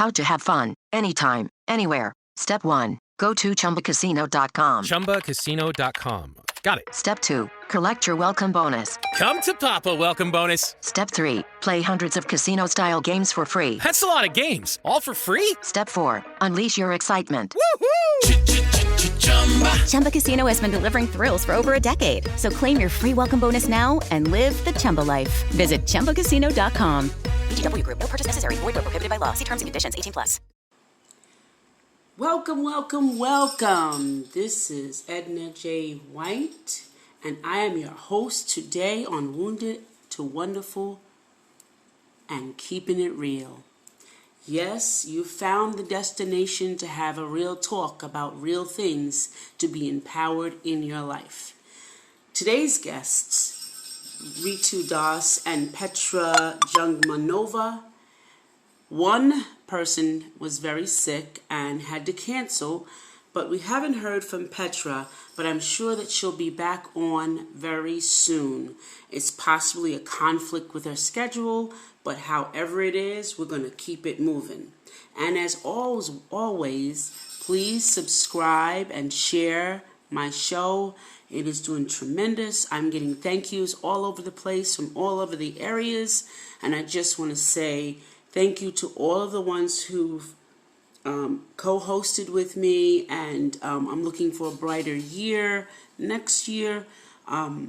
How to have fun, anytime, anywhere. Step 1. Go to ChumbaCasino.com. ChumbaCasino.com. Got it. Step 2. Collect your welcome bonus. Come to Papa welcome bonus. Step 3. Play hundreds of casino-style games for free. That's a lot of games. All for free? Step 4. Unleash your excitement. Woohoo! Chumba Casino has been delivering thrills for over a decade. So claim your free welcome bonus now and live the Chumba life. Visit ChumbaCasino.com. VGW Group. No purchase necessary. Void where prohibited by law. See terms and conditions. 18+. Welcome, welcome, welcome. This is Edna J. White, and I am your host today on Wounded to Wonderful and Keeping It Real. Yes, you found the destination to have a real talk about real things to be empowered in your life. Today's guests, Ritu Das and Petra Jungmanova. One person was very sick and had to cancel, but we haven't heard from Petra, but I'm sure that she'll be back on very soon. It's possibly a conflict with her schedule, but however it is, we're going to keep it moving. And as always, please subscribe and share my show. It is doing tremendous. I'm getting thank yous all over the place from all over the areas, and I just want to say thank you to all of the ones who've co-hosted with me, and I'm looking for a brighter year next year. My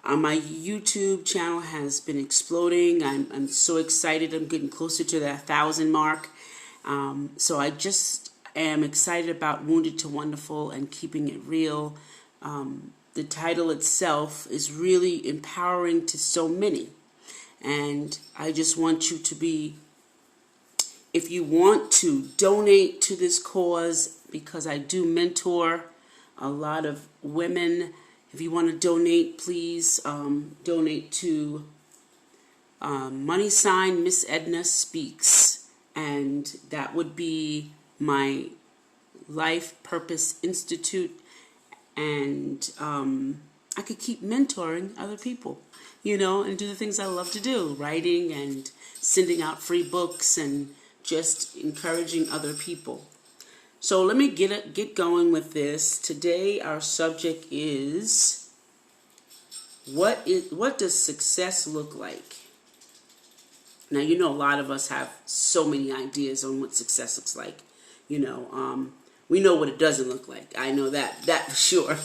YouTube channel has been exploding. I'm so excited. I'm getting closer to that 1,000 mark. So I just am excited about Wounded to Wonderful and Keeping It Real. The title itself is really empowering to so many. And I just want you to be, if you want to donate to this cause, because I do mentor a lot of women. If you want to donate, please donate to money sign Miss Edna Speaks. And that would be my Life Purpose Institute. And I could keep mentoring other people, and do the things I love to do, writing and sending out free books and just encouraging other people. So let me get going with this. Today our subject is what does success look like? Now, a lot of us have so many ideas on what success looks like. We know what it doesn't look like. I know that for sure.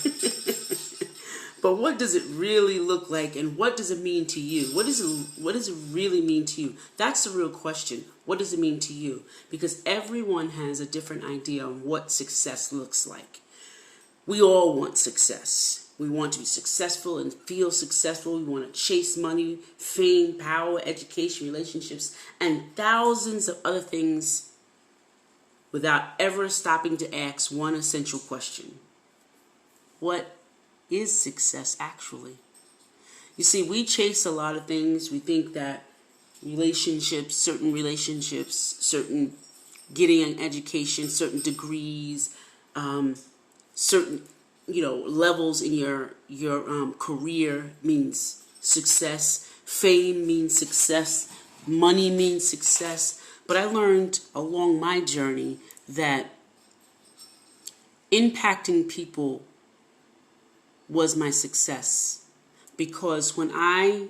But what does it really look like, and what does it mean to you? What does it really mean to you? That's the real question. What does it mean to you? Because everyone has a different idea on what success looks like. We all want success. We want to be successful and feel successful. We want to chase money, fame, power, education, relationships, and thousands of other things without ever stopping to ask one essential question. What is success actually? You see, we chase a lot of things. We think that certain getting an education, certain degrees, certain levels in your career means success. Fame means success. Money means success. But I learned along my journey that impacting people was my success, because when I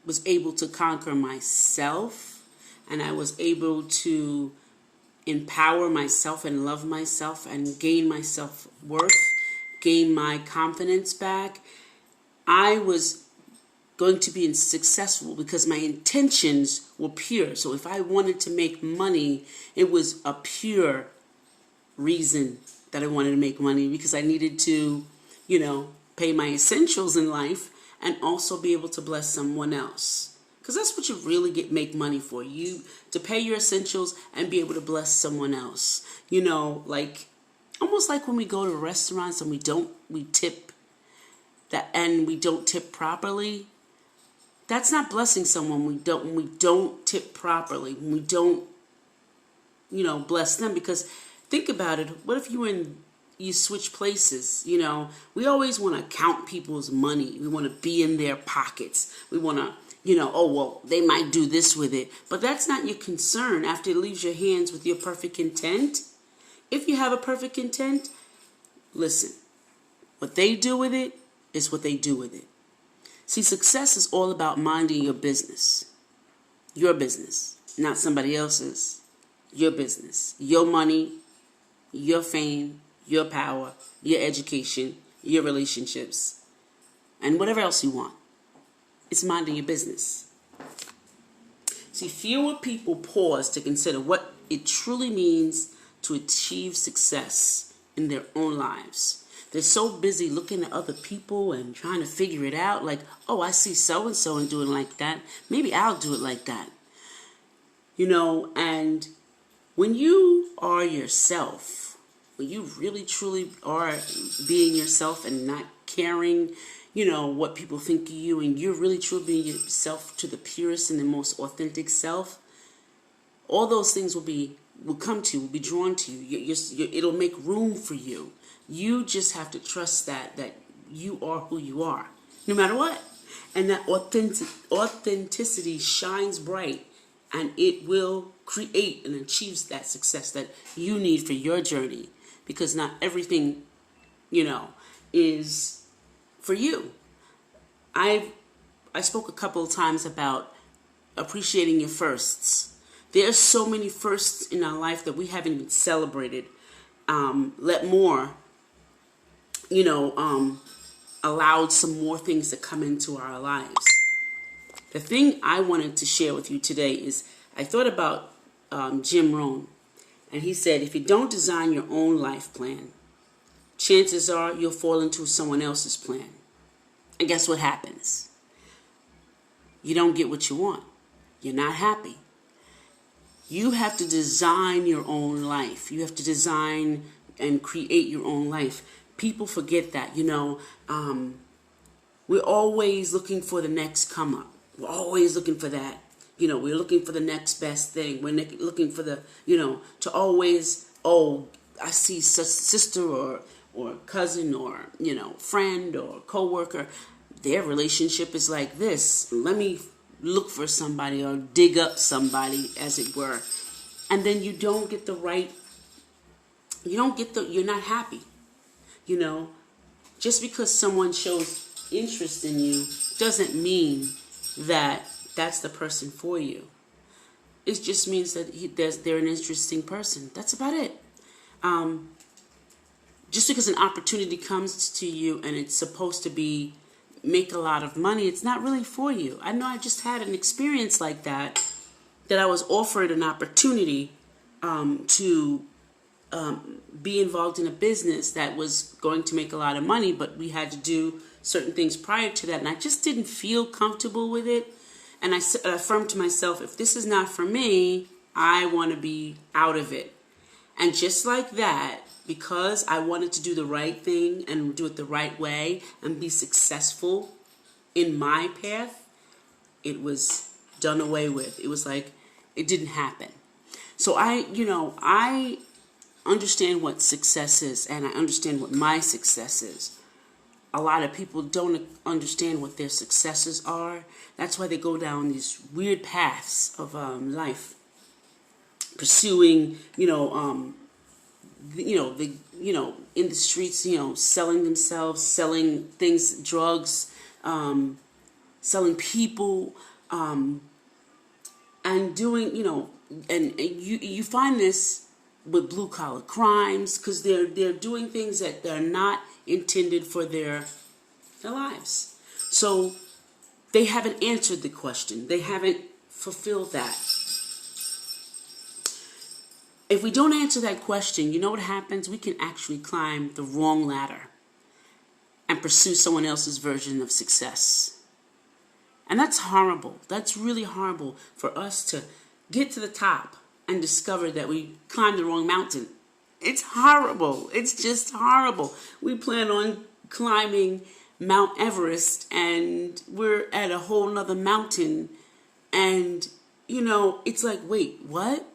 was able to conquer myself and I was able to empower myself and love myself and gain my self-worth, gain my confidence back, I was going to be successful because my intentions were pure. So if I wanted to make money, it was a pure reason that I wanted to make money, because I needed to pay my essentials in life and also be able to bless someone else. Because that's what you really make money for. You to pay your essentials and be able to bless someone else. Almost like when we go to restaurants and we tip properly. That's not blessing someone. When we don't tip properly, when we don't, bless them. Because think about it. What if you were in you switch places. You know, we always want to count people's money. We want to be in their pockets. We want to, you know, oh, well, they might do this with it. But that's not your concern after it leaves your hands with your perfect intent. If you have a perfect intent, listen, what they do with it is what they do with it. See, success is all about minding your business, not somebody else's, your business, your money, your fame, your power, your education, your relationships, and whatever else you want. It's minding your business. See, fewer people pause to consider what it truly means to achieve success in their own lives. They're so busy looking at other people and trying to figure it out. Like, oh, I see so-and-so and doing like that. Maybe I'll do it like that. You know, and when you are yourself, when you really truly are being yourself and not caring, you know, what people think of you, and you're really truly being yourself to the purest and the most authentic self, all those things will come to you, will be drawn to you. It'll make room for you. You just have to trust that you are who you are, no matter what. And that authenticity shines bright, and it will create and achieve that success that you need for your journey. Because not everything, you know, is for you. I spoke a couple of times about appreciating your firsts. There are so many firsts in our life that we haven't even celebrated. Let more, you know, allowed some more things to come into our lives. The thing I wanted to share with you today is I thought about Jim Rohn, and he said, if you don't design your own life plan, chances are you'll fall into someone else's plan. And guess what happens? You don't get what you want. You're not happy. You have to design your own life. You have to design and create your own life. People forget that, you know. We're always looking for the next come up. We're always looking for that. You know, we're looking for the next best thing. We're looking for the, you know, to always, oh, I see sister or cousin or, you know, friend or coworker. Their relationship is like this. Let me look for somebody or dig up somebody, as it were. And then you don't get the right, you're not happy. You know, just because someone shows interest in you doesn't mean that that's the person for you. It just means that they're an interesting person. That's about it. Just because an opportunity comes to you and it's supposed to make a lot of money, it's not really for you. I know I just had an experience like that I was offered an opportunity to be involved in a business that was going to make a lot of money, but we had to do certain things prior to that, and I just didn't feel comfortable with it. And I affirmed to myself, if this is not for me, I want to be out of it. And just like that, because I wanted to do the right thing and do it the right way and be successful in my path, it was done away with. It was like it didn't happen. So I understand what success is, and I understand what my success is. A lot of people don't understand what their successes are. That's why they go down these weird paths of life, pursuing, in the streets, selling themselves, selling things, drugs, selling people, and doing, and you find this with blue collar crimes, because they're doing things that they're not intended for their lives. So they haven't answered the question. They haven't fulfilled that. If we don't answer that question, you know what happens? We can actually climb the wrong ladder and pursue someone else's version of success. And that's horrible. That's really horrible for us to get to the top and discover that we climbed the wrong mountain. It's horrible. It's just horrible. We plan on climbing Mount Everest and we're at a whole nother mountain, and it's like, wait, what?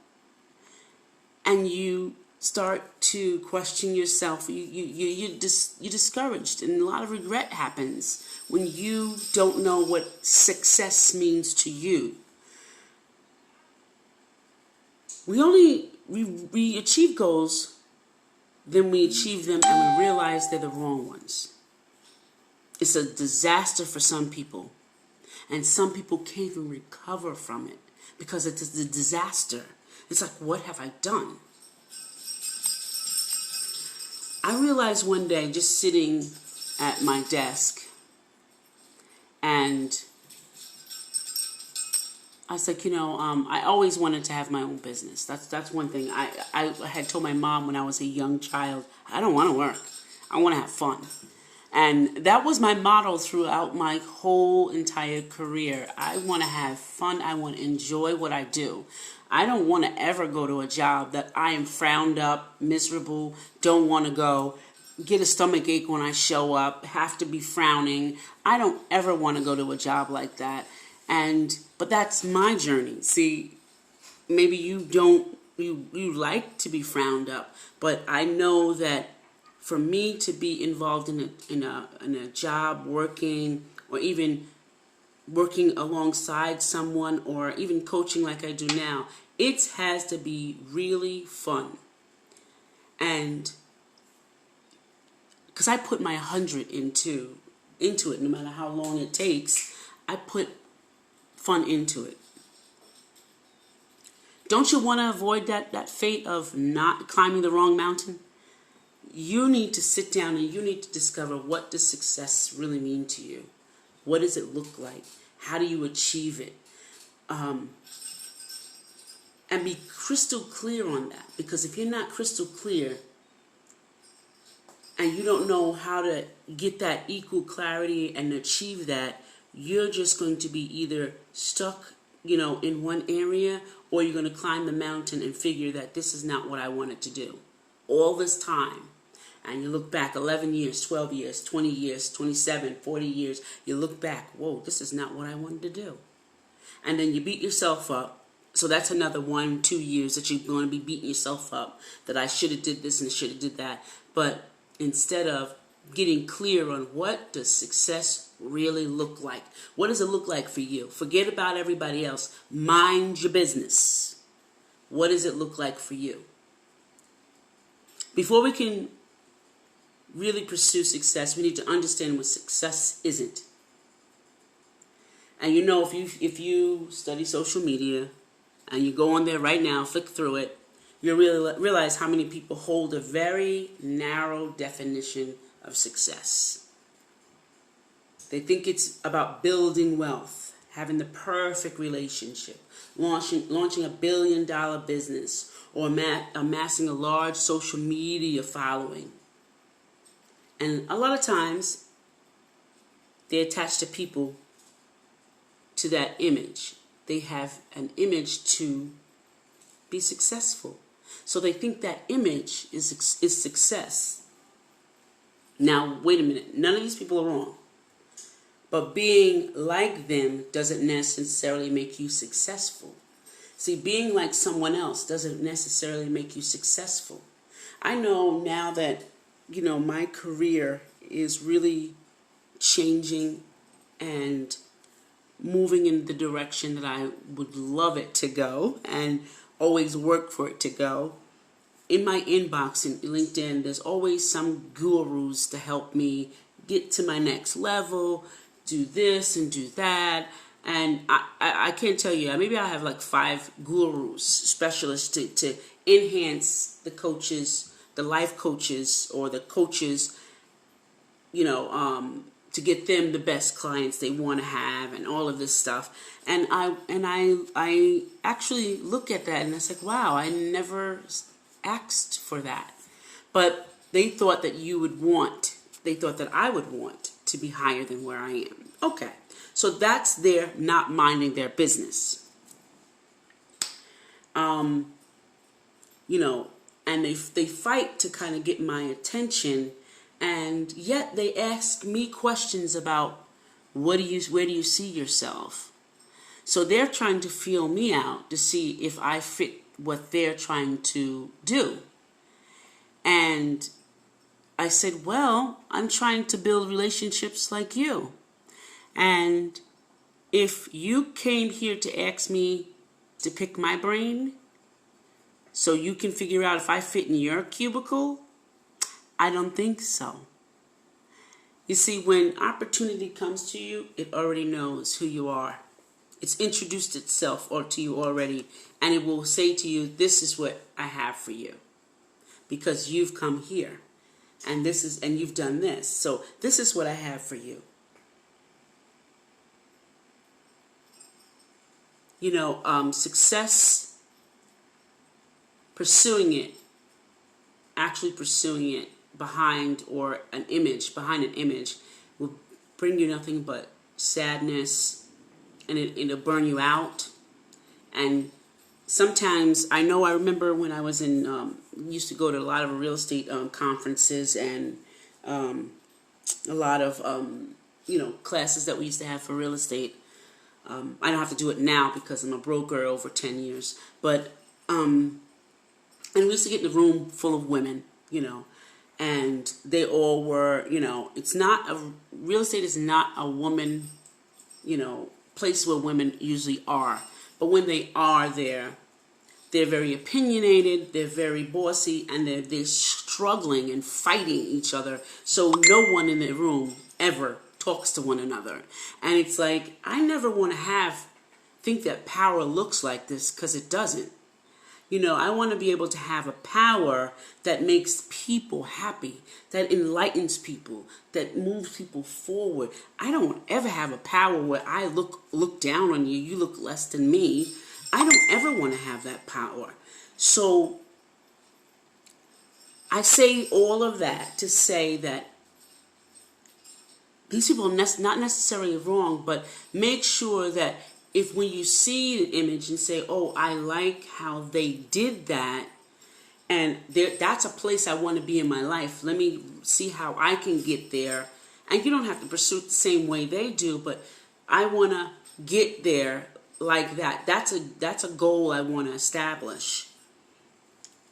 And you start to question yourself. You're discouraged, and a lot of regret happens when you don't know what success means to you. We achieve goals, then we achieve them and we realize they're the wrong ones. It's a disaster for some people, and some people can't even recover from it because it's a disaster. It's like, what have I done? I realized one day, just sitting at my desk, and I was like, I always wanted to have my own business. That's one thing. I had told my mom when I was a young child, I don't want to work. I want to have fun. And that was my motto throughout my whole entire career. I want to have fun. I want to enjoy what I do. I don't want to ever go to a job that I am frowned up, miserable, don't want to go, get a stomach ache when I show up, have to be frowning. I don't ever want to go to a job like that. But that's my journey. See, maybe you like to be frowned up, but I know that for me to be involved in a job, working, or even working alongside someone, or even coaching like I do now, it has to be really fun. And because I put my 100 into it, no matter how long it takes, I put fun into it. Don't you want to avoid that fate of not climbing the wrong mountain? You need to sit down and you need to discover, what does success really mean to you? What does it look like? How do you achieve it? And be crystal clear on that. Because if you're not crystal clear and you don't know how to get that equal clarity and achieve that, you're just going to be either stuck, in one area, or you're going to climb the mountain and figure that this is not what I wanted to do. All this time. And you look back 11 years, 12 years, 20 years, 27, 40 years. You look back, whoa, this is not what I wanted to do. And then you beat yourself up. So that's another 1-2 years that you're going to be beating yourself up, that I should have did this and should have did that. But instead of getting clear on, what does success really look like? What does it look like for you? Forget about everybody else. Mind your business. What does it look like for you? Before we can really pursue success, we need to understand what success isn't. And if you study social media and you go on there right now, flick through it, you'll really realize how many people hold a very narrow definition of success. They think it's about building wealth, having the perfect relationship, launching $1 billion business, or amassing a large social media following. And a lot of times, they attach to people to that image. They have an image to be successful. So they think that image is success. Now, wait a minute. None of these people are wrong. But being like them doesn't necessarily make you successful. See, being like someone else doesn't necessarily make you successful. I know now that, my career is really changing and moving in the direction that I would love it to go and always work for it to go. In my inbox in LinkedIn, there's always some gurus to help me get to my next level, do this and do that. And I can't tell you, maybe I have like 5 gurus, specialists to enhance the coaches, the life coaches, or the coaches, to get them the best clients they want to have, and all of this stuff. And I actually look at that and it's like, wow, I never asked for that. But they thought that I would want to be higher than where I am. Okay, so that's their not minding their business. And they fight to kind of get my attention, and yet they ask me questions about where do you see yourself? So they're trying to feel me out to see if I fit what they're trying to do. And I said, well, I'm trying to build relationships like you. And if you came here to ask me to pick my brain so you can figure out if I fit in your cubicle, I don't think so. You see, when opportunity comes to you, it already knows who you are. It's introduced itself or to you already, and it will say to you, this is what I have for you, because you've come here, and you've done this. So this is what I have for you. You know, success, actually pursuing it behind an image will bring you nothing but sadness, and it'll burn you out. And sometimes, I remember when I was used to go to a lot of real estate conferences and a lot of, classes that we used to have for real estate. I don't have to do it now because I'm a broker over 10 years. But, and we used to get in a room full of women, and they all were, real estate is not a woman, place where women usually are. But when they are there, they're very opinionated, they're very bossy, and they're struggling and fighting each other. So no one in the room ever talks to one another. And it's like, I never want to think that power looks like this, because it doesn't. I want to be able to have a power that makes people happy, that enlightens people, that moves people forward. I don't ever have a power where I look down on you, you look less than me. I don't ever want to have that power. So I say all of that to say that these people are not necessarily wrong, but make sure that when you see an image and say, oh, I like how they did that, and that's a place I want to be in my life. Let me see how I can get there. And you don't have to pursue it the same way they do, but I want to get there like that. That's a goal I want to establish.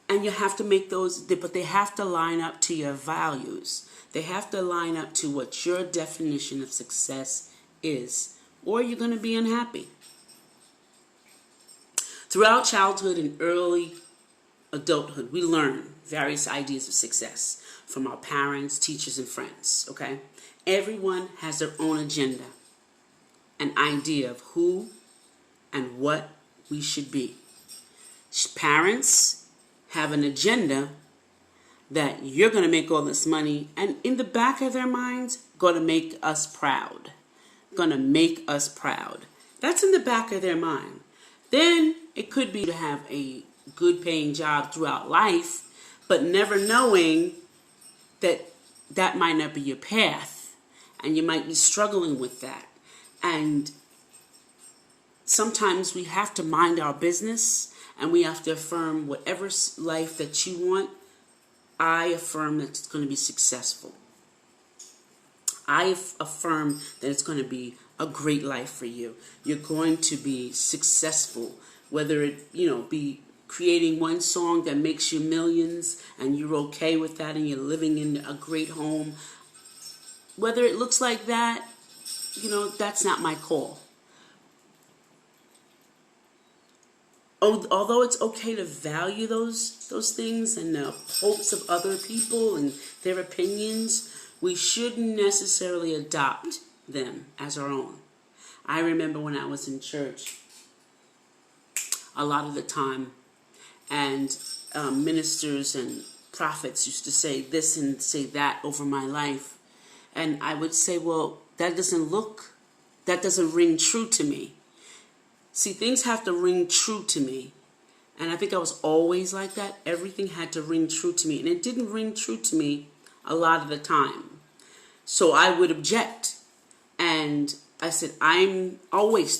And you have to make those, but they have to line up to your values. They have to line up to what your definition of success is, or you're going to be unhappy. Throughout childhood and early adulthood, we learn various ideas of success from our parents, teachers, and friends, okay? Everyone has their own agenda, an idea of who and what we should be. Parents have an agenda that you're going to make all this money, and in the back of their minds, going to make us proud. Going to make us proud. That's in the back of their mind. Then it could be to have a good paying job throughout life, but never knowing that might not be your path, and you might be struggling with that. And sometimes we have to mind our business, and we have to affirm whatever life that you want. I affirm that it's going to be successful. I affirm that it's going to be a great life for you. You're going to be successful, whether it, be creating one song that makes you millions and you're okay with that and you're living in a great home. Whether it looks like that, that's not my call. Although it's okay to value those things and the hopes of other people and their opinions, we shouldn't necessarily adopt them as our own. I remember when I was in church a lot of the time, and ministers and prophets used to say this and say that over my life. And I would say, well, that doesn't ring true to me. See, things have to ring true to me. And I think I was always like that. Everything had to ring true to me. And it didn't ring true to me a lot of the time. So I would object. And I said, I always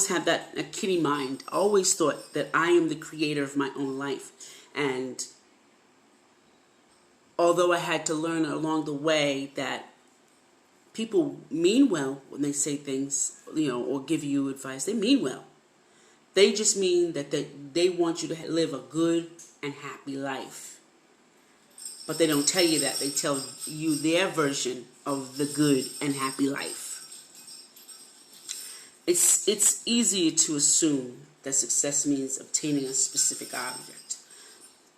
had a kitty mind. I always thought that I am the creator of my own life. And although I had to learn along the way that people mean well when they say things, or give you advice. They mean well. They just mean that they want you to live a good and happy life. But they don't tell you that. They tell you their version of the good and happy life. It's easier to assume that success means obtaining a specific object,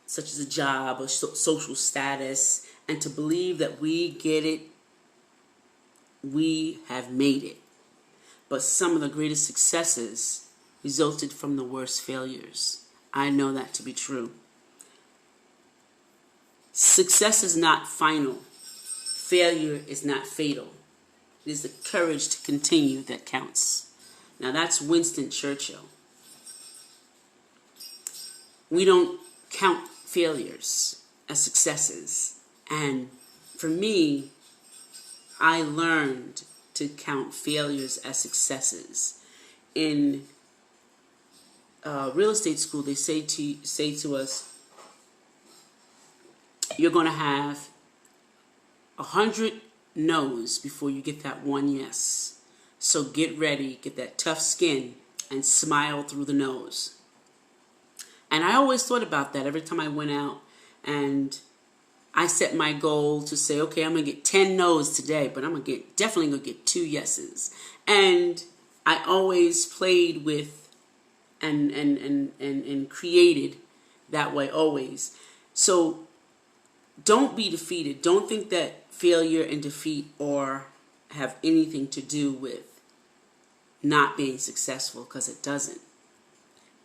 such as a job or social status, and to believe that we get it, we have made it. But some of the greatest successes resulted from the worst failures. I know that to be true. Success is not final. Failure is not fatal. It is the courage to continue that counts. Now that's Winston Churchill. We don't count failures as successes. And for me, I learned to count failures as successes. In real estate school, they say to us, you're going to have 100 no's before you get that one yes. So get ready, get that tough skin, and smile through the no's. And I always thought about that every time I went out, and I set my goal to say, okay, I'm going to get 10 no's today, but I'm definitely going to get 2 yeses. And I always played with and created that way always. So don't be defeated. Don't think that failure and defeat have anything to do with not being successful, because it doesn't.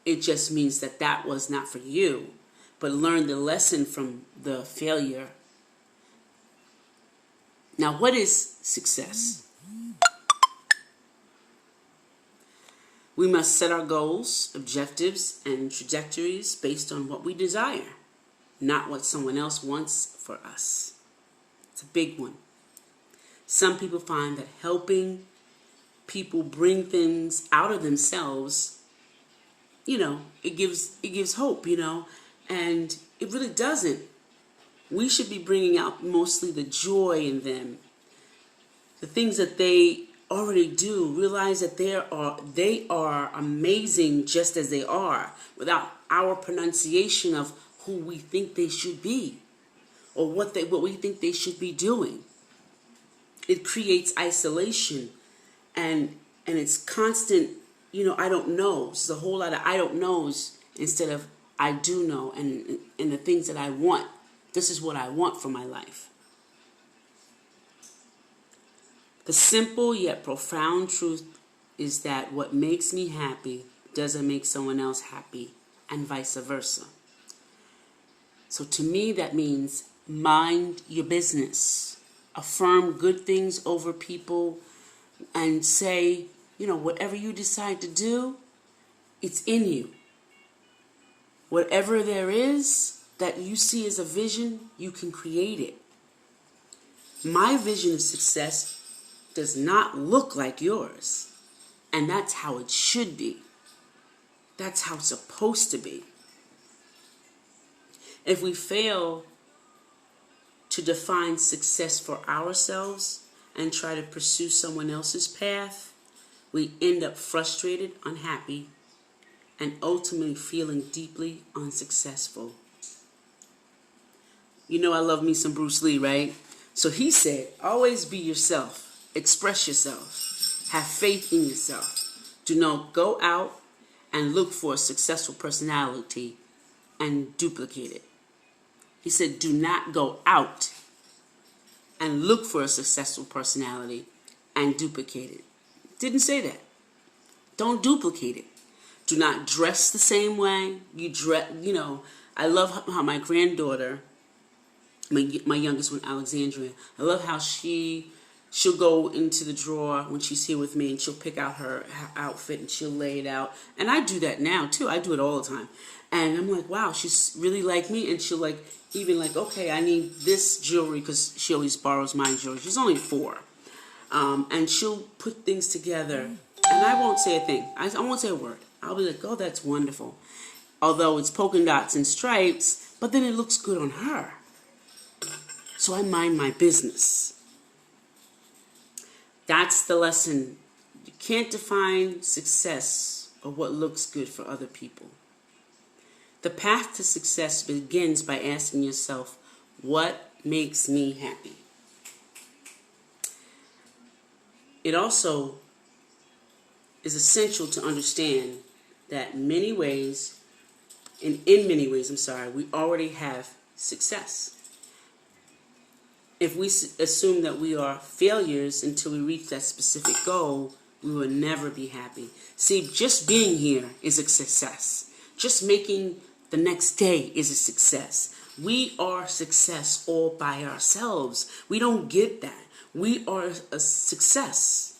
It just means that was not for you. But learn the lesson from the failure. Now, what is success? We must set our goals, objectives, and trajectories based on what we desire, not what someone else wants for us. It's a big one. Some people find that helping people bring things out of themselves, it gives hope, and it really doesn't. We should be bringing out mostly the joy in them, the things that they already do. Realize that they are amazing just as they are, without our pronunciation of who we think they should be or what we think they should be doing. It creates isolation and it's constant, I don't know. It's a whole lot of I don't knows instead of I do know, and the things that I want. This is what I want for my life. The simple yet profound truth is that what makes me happy doesn't make someone else happy, and vice versa. So to me, that means mind your business. Affirm good things over people and say, whatever you decide to do, it's in you. Whatever there is that you see as a vision, you can create it. My vision of success does not look like yours. And that's how it should be. That's how it's supposed to be. If we fail to define success for ourselves and try to pursue someone else's path, we end up frustrated, unhappy, and ultimately feeling deeply unsuccessful. I love me some Bruce Lee, right? So he said, always be yourself, express yourself, have faith in yourself. Do not go out and look for a successful personality and duplicate it. He said, do not go out and look for a successful personality and duplicate it. Didn't say that. Don't duplicate it. Do not dress the same way. I love how my granddaughter, my youngest one, Alexandria, I love how she'll go into the drawer when she's here with me and she'll pick out her outfit and she'll lay it out. And I do that now too. I do it all the time. And I'm like, wow, she's really like me. And she'll okay, I need this jewelry, because she always borrows my jewelry. She's only 4. And she'll put things together. And I won't say a thing. I won't say a word. I'll be like, oh, that's wonderful. Although it's polka dots and stripes, but then it looks good on her. So I mind my business. That's the lesson. You can't define success or what looks good for other people. The path to success begins by asking yourself, What makes me happy? It also is essential to understand that in many ways, we already have success. If we assume that we are failures until we reach that specific goal, we will never be happy. See, just being here is a success. Just making the next day is a success. We are success all by ourselves. We don't get that. We are a success.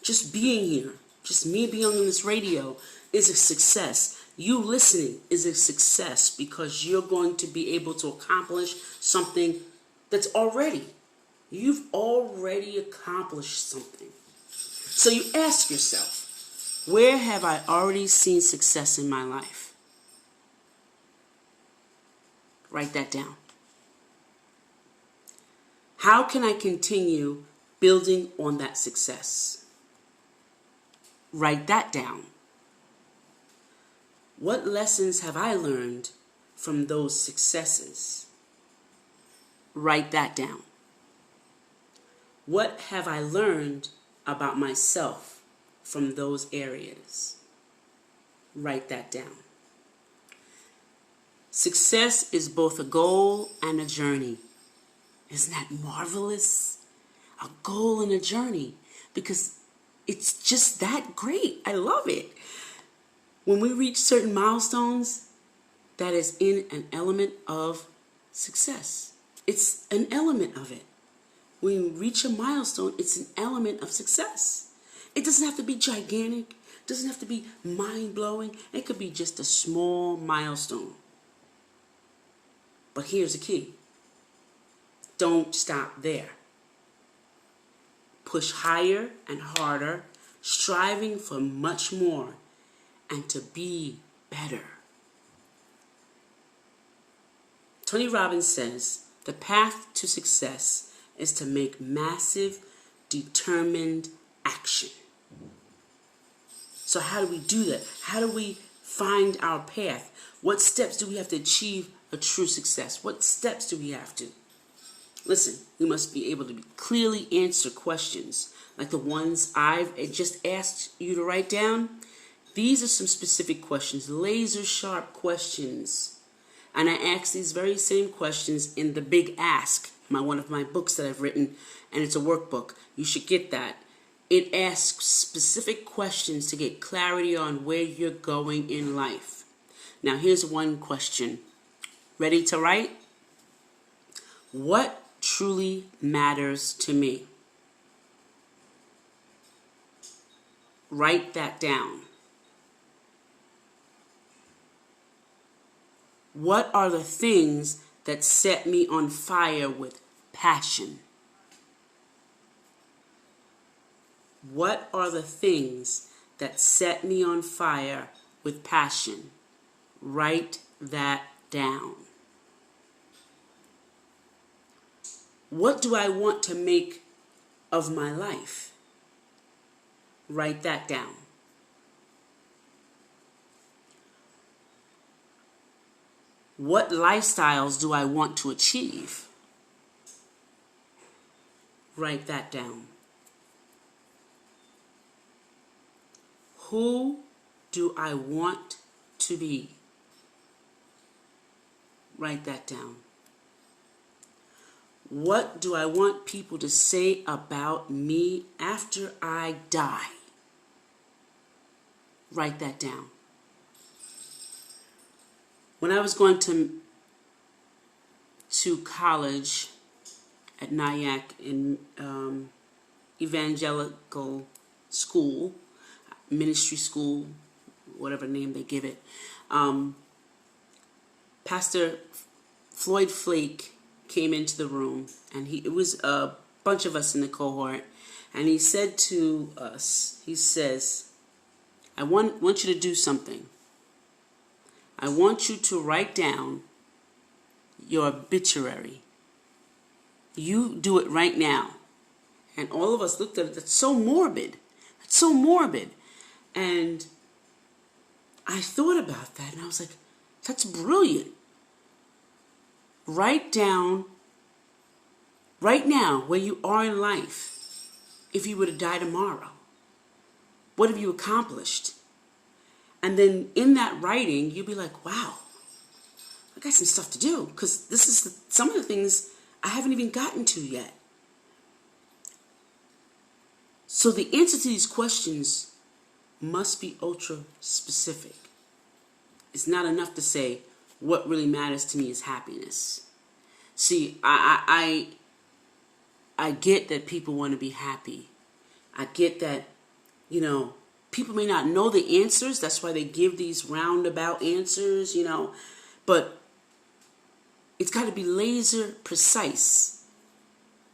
Just being here, just me being on this radio is a success. You listening is a success because you're going to be able to accomplish something that's you've already accomplished something. So you ask yourself, where have I already seen success in my life? Write that down. How can I continue building on that success? Write that down. What lessons have I learned from those successes? Write that down. What have I learned about myself from those areas? Write that down. Success is both a goal and a journey. Isn't that marvelous? A goal and a journey, because it's just that great. I love it. When we reach certain milestones, that is in an element of success. It's an element of it. When you reach a milestone, it's an element of success. It doesn't have to be gigantic. It doesn't have to be mind-blowing. It could be just a small milestone. But here's the key. Don't stop there. Push higher and harder, striving for much more and to be better. Tony Robbins says, the path to success is to make massive, determined action. So how do we do that? How do we find our path? What steps do we have to achieve a true success? What steps do we have to? Listen, we must be able to clearly answer questions like the ones I've just asked you to write down. These are some specific questions, laser sharp questions. And I ask these very same questions in The Big Ask, one of my books that I've written, and it's a workbook. You should get that. It asks specific questions to get clarity on where you're going in life. Now, here's one question. Ready to write? What truly matters to me? Write that down. What are the things that set me on fire with passion? What are the things that set me on fire with passion? Write that down. What do I want to make of my life? Write that down. What lifestyles do I want to achieve? Write that down. Who do I want to be? Write that down. What do I want people to say about me after I die? Write that down. When I was going to college at Nyack in evangelical school, ministry school, whatever name they give it, Pastor Floyd Flake came into the room, and it was a bunch of us in the cohort, and he said to us, he says, I want you to do something. I want you to write down your obituary. You do it right now. And all of us looked at it. That's so morbid. That's so morbid. And I thought about that, and I was like, that's brilliant. Write down right now where you are in life. If you were to die tomorrow, what have you accomplished? And then in that writing, you'll be like, wow, I got some stuff to do, because this is some of the things I haven't even gotten to yet. So the answer to these questions must be ultra specific. It's not enough to say what really matters to me is happiness. See, I get that people want to be happy. I get that, people may not know the answers. That's why they give these roundabout answers, but it's got to be laser precise,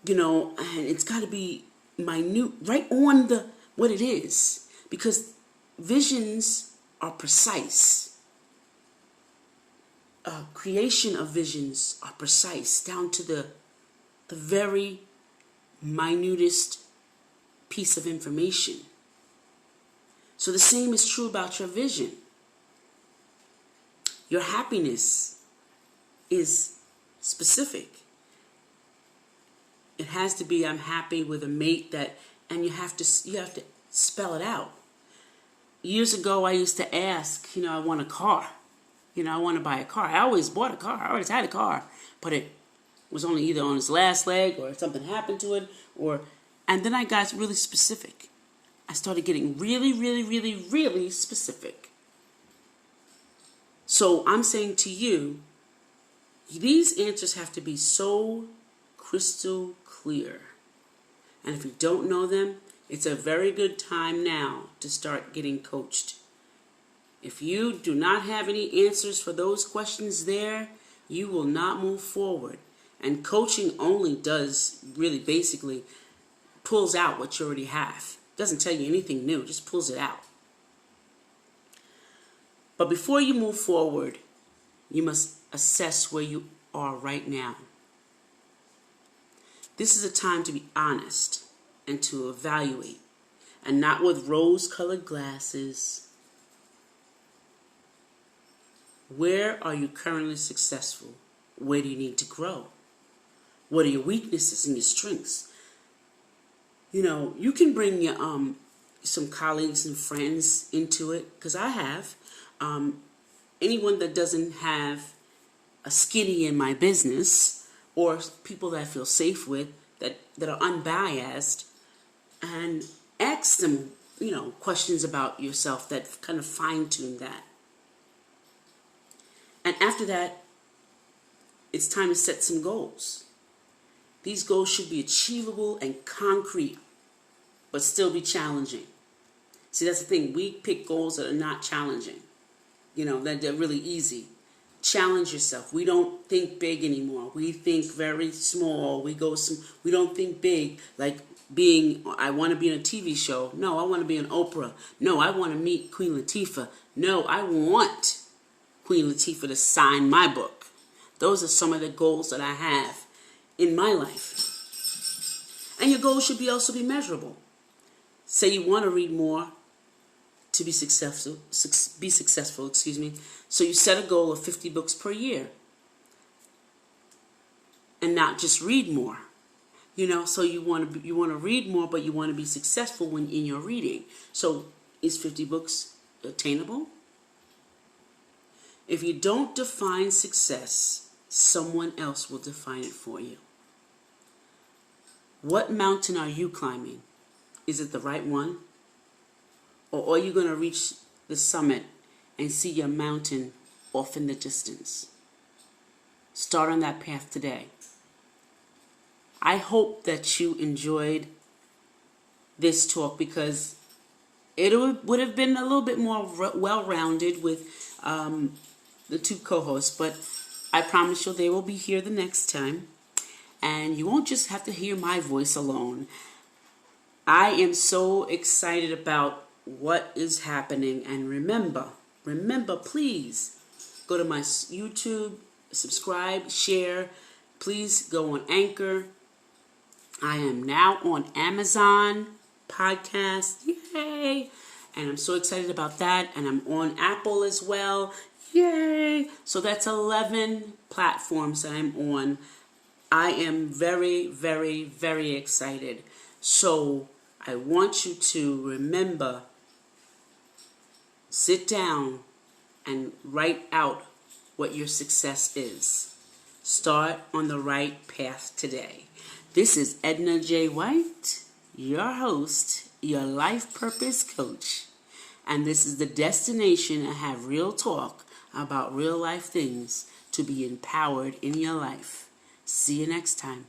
and it's got to be minute, right on what it is, because visions are precise. Creation of visions are precise, down to the very minutest piece of information. So the same is true about your vision. Your happiness is specific. It has to be, I'm happy with a mate and you have to spell it out. Years ago, I used to ask, I want a car. I want to buy a car. I always bought a car. I always had a car, but it was only either on its last leg or something happened to it, and then I got really specific. I started getting really, really, really, really specific. So I'm saying to you, these answers have to be so crystal clear. And if you don't know them, it's a very good time now to start getting coached. If you do not have any answers for those questions there, you will not move forward. And coaching only does really basically pulls out what you already have. Doesn't tell you anything new, just pulls it out. But before you move forward, you must assess where you are right now. This is a time to be honest and to evaluate, and not with rose-colored glasses. Where are you currently successful? Where do you need to grow? What are your weaknesses and your strengths? You can bring your some colleagues and friends into it, because I have. Anyone that doesn't have a skinny in my business, or people that I feel safe with, that are unbiased, and ask them, questions about yourself that kind of fine-tune that. And after that, it's time to set some goals. These goals should be achievable and concrete, but still be challenging. See, that's the thing. We pick goals that are not challenging. That they're really easy. Challenge yourself. We don't think big anymore. We think very small. We don't think big like I want to be in a TV show. No, I want to be in Oprah. No, I want to meet Queen Latifah. No, I want Queen Latifah to sign my book. Those are some of the goals that I have in my life. And your goals should also be measurable. Say you want to read more to be successful, So you set a goal of 50 books per year. And not just read more. So you want to read more, but you want to be successful in your reading. So is 50 books attainable? If you don't define success, someone else will define it for you. What mountain are you climbing? Is it the right one? Or are you going to reach the summit and see your mountain off in the distance? Start on that path today. I hope that you enjoyed this talk, because it would have been a little bit more well-rounded with the two co-hosts, but I promise you they will be here the next time, and you won't just have to hear my voice alone. I am so excited about what is happening, and remember, please go to my YouTube, subscribe, share. Please go on Anchor. I am now on Amazon Podcast. Yay! And I'm so excited about that. And I'm on Apple as well. Yay! So that's 11 platforms that I'm on. I am very, very, very excited. So I want you to remember, sit down and write out what your success is. Start on the right path today. This is Edna J. White, your host, your life purpose coach. And this is the destination to have real talk about real life things to be empowered in your life. See you next time.